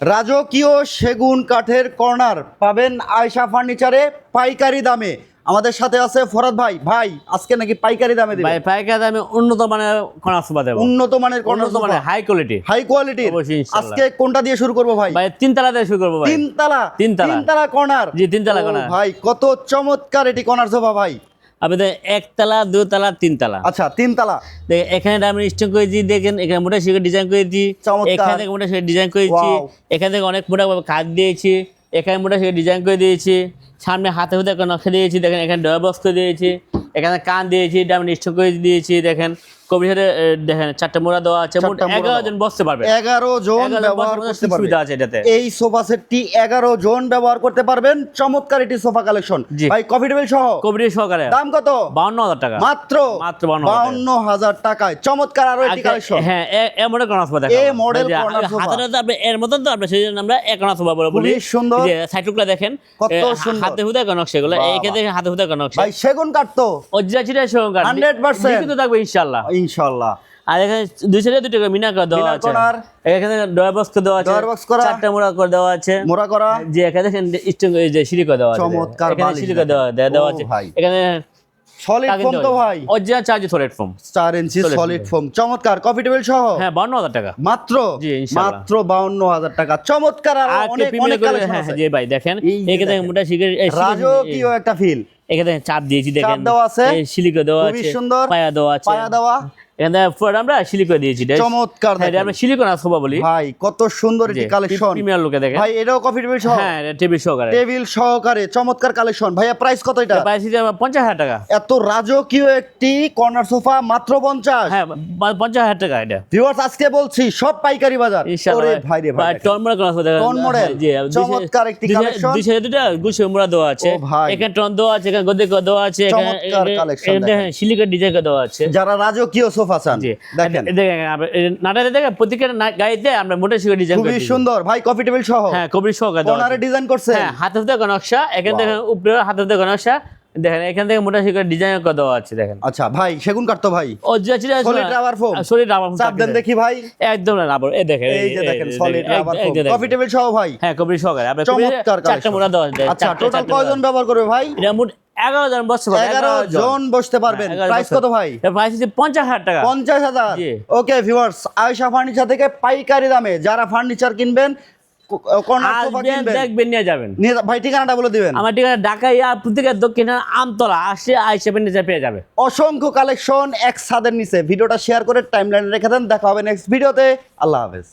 রাজকীয় সেগুন কাঠের কর্নার পাবেন আয়শা ফার্নিচারে পাইকারি দামে। আমাদের সাথে আছে ফরাদ ভাই। ভাই আজকে নাকি পাইকারি দামে দিবেন? ভাই পাইকারি দামে উন্নত মানের কর্নার সোফা দেব। উন্নত মানের corner sofa, high quality. High কোয়ালিটির। অবশ্যই ইনশাআল্লাহ। আজকে কোনটা দিয়ে শুরু করব ভাই? ভাই তিনতলা দিয়ে শুরু করব ভাই। তিনতলা? তিনতলা। তিনতলা কর্নার। জি, তিনতলা ও কর্নার। ভাই কত চমৎকার এটি কর্নার সোফা ভাই। আপনাদের একতলা, দুতলা, তিনতলা। আচ্ছা তিনতলা। দেখেন এখানে ডায়মন্ড স্টোন করেছি, দেখেন এখানে মোটা শিখে ডিজাইন করেছি, চমৎকার। এখানে থেকে মোটা শিখে ডিজাইন করেছি, Wow. এখানে থেকে অনেক মোটা কাজ দিয়েছি, এখানে মোটা শিখে ডিজাইন করে দিয়েছি, সামনে হাতে হাতে একটা নকশা দিয়েছি, দেখেন এখানে ডয়ার বক্স করে দিয়েছি, এখানে কান দিয়েছি, ডায়মন্ড স্টোন করে দিয়েছি, দেখেন কবির সাথে দেখেন চারটা মোড়া দেওয়া আছে, মোট 11 জন বসতে পারবে। 11 জন ব্যবহার করতে পারবে। সুবিধা আছে এটাতে। এই সোফা সেটটি 11 জন ব্যবহার করতে পারবেন। চমৎকার এটি সোফা কালেকশন জি। ভাই, কফি টেবিল সহ কবির সহকারে দাম কত? 52,000 টাকা মাত্র মাত্র 52,000 52,000 টাকায় চমৎকার আরো একটি কালেকশন। হ্যাঁ, এ মডেল কর্নার সোফা দেখেন। এ মডেল কর্নার সোফা। হাতে তো আপনি এর মতন তো আপনি সেই জন্য আমরা এক কর্নার সোফা বলে বলি। খুবই সুন্দর। যে সাইডগুলো দেখেন কত সুন্দর। হাতে হুদা নকশা এগুলো, বাহ, এখানে দেখেন হাতে হুদা নকশা। ভাই সেগুন কাঠ তো অরিজিনাল চিটা সহকার 100% লিখিত থাকবে ইনশাআল্লাহ। ইনশাআল্লাহ। আর এখানে দুই সাইডে দুটো করে মিনা করে দেওয়া মিনা আছে। করার। এখানে ডয়ার বক্স করে দেওয়া আছে, ডয়ার বক্স করা। চারটা মোড়া করে দেওয়া আছে, মোড়া করা। যে এখানে দেখেন স্টোন যে সিঁড়ি করে দেওয়া আছে, চমৎকার এখানে বালিশ সিঁড়ি করে দেখেন। দেওয়া ও আছে। ভাই। এখানে সলিড ফোম তো ভাই, অরিজিনাল চার্জ সলিড ফোম। 4 ইঞ্চি Solid সলিড ফোম। চমৎকার কফি টেবিল সহ হ্যাঁ 52,000 টাকা মাত্র জি, ইনশাআল্লাহ। মাত্র 52,000 টাকা। চমৎকার আর আর অনেক অনেক কালেকশন হ্যাঁ আছে। জি ভাই দেখেন এই যে এখানে দেখেন। মোটা শিখের রাজকীয় একটা ফিল। এখানে চাপ দিয়েছি, দেখেন দেওয়া আছে। সিলিকো দেওয়া খুবই আছে, সুন্দর। পায়া দেওয়া আছে, পায়া দেওয়া। এখানে পুরো আমরা সিলিকো দিয়েছি। চমৎকার হ্যাঁ, দেখেন। আমরা সিলিকো না সোফা বলি ভাই কত সুন্দর এটি কালেকশন। প্রিমিয়ার লুকে দেখেন ভাই এটাও কফি টেবিল সহ? হ্যাঁ, টেবিল সহকারে। টেবিল সহকারে চমৎকার কালেকশন। ভাইয়া প্রাইস কত এটা? পাইছি যে 50,000 টাকা। এত রাজকীয় একটি কর্নার সোফা মাত্র 50। হ্যাঁ 50,000 টাকা এটা। ভিউয়ার্স আজকে বলছি সব পাইকারি বাজার। ইনশাআল্লাহ ওরে ভাই রে ভাই দেখেন। টন মোড়া করা আছে দেখেন। Ton model. জি, চমৎকার একটি কালেকশন। দুই সাইডে দুটো গুছে মোড়া দেওয়া আছে, ও ভাই। এখানে টন দেওয়া আছে, এখানে গদি দেওয়া আছে, এখানে চমৎকার কালেকশন দেখেন। দেখেন সিলিকো ডিজাইন দেওয়া আছে। যারা রাজকীয় সোফা চান জি দেখেন দেখেন নাটারে দেখেন প্রত্যেকটা গাড়িতে আমরা মোটা শিখে ডিজাইন খুবই সুন্দর ভাই। কফি টেবিল সহ হ্যাঁ কবির সহকারে দেওয়া কর্নারে আছে। ডিজাইন করছে। হ্যাঁ হাতে হাতে নকশা, এখানে Wow. দেখেন উপরে হাতে হাতে নকশা, দেখেন এখান থেকে মোটা শিখে ডিজাইন করে দেওয়া আছে দেখেন। আচ্ছা ভাই সেগুন কাঠ তো ভাই? Solid rubber foam। Solid rubber foam. চাপ দেন দেখি ভাই। একদম রাবার। এই দেখেন এই যে দেখেন solid rubber foam. Coffee table সহ ভাই হ্যাঁ কবির সহকারে আমরা চমৎকার চারটা কালেকশন। মোড়া দেওয়া আছে। আচ্ছা টোটাল কয়জন ব্যবহার করবে ভাই? এটা মোট 11 জন বসতে পারবে। 11 জন বসতে পারবেন। প্রাইস কত ভাই? প্রাইস হচ্ছে 50,000 টাকা। 50,000। জি। ওকে ভিউয়ার্স আয়েশা ফার্নিচার থেকে পাইকারি দামে যারা ফার্নিচার কিনবেন, কর্নার সোফা আসবেন কিনবেন, দেখবেন নিয়ে যাবেন। ভাই ঠিকানাটা বলে দিবেন। আমার ঠিকানা ঢাকা প্রত্যেকের দক্ষিণে আমতলা আসে আইসা নিচে পেয়ে যাবে। অসংখ্য কালেকশন এক ছাদের নিচে। ভিডিওটা শেয়ার করে টাইমলাইনে রেখে দেন। দেখা হবে নেক্সট ভিডিওতে। আল্লাহ হাফেজ।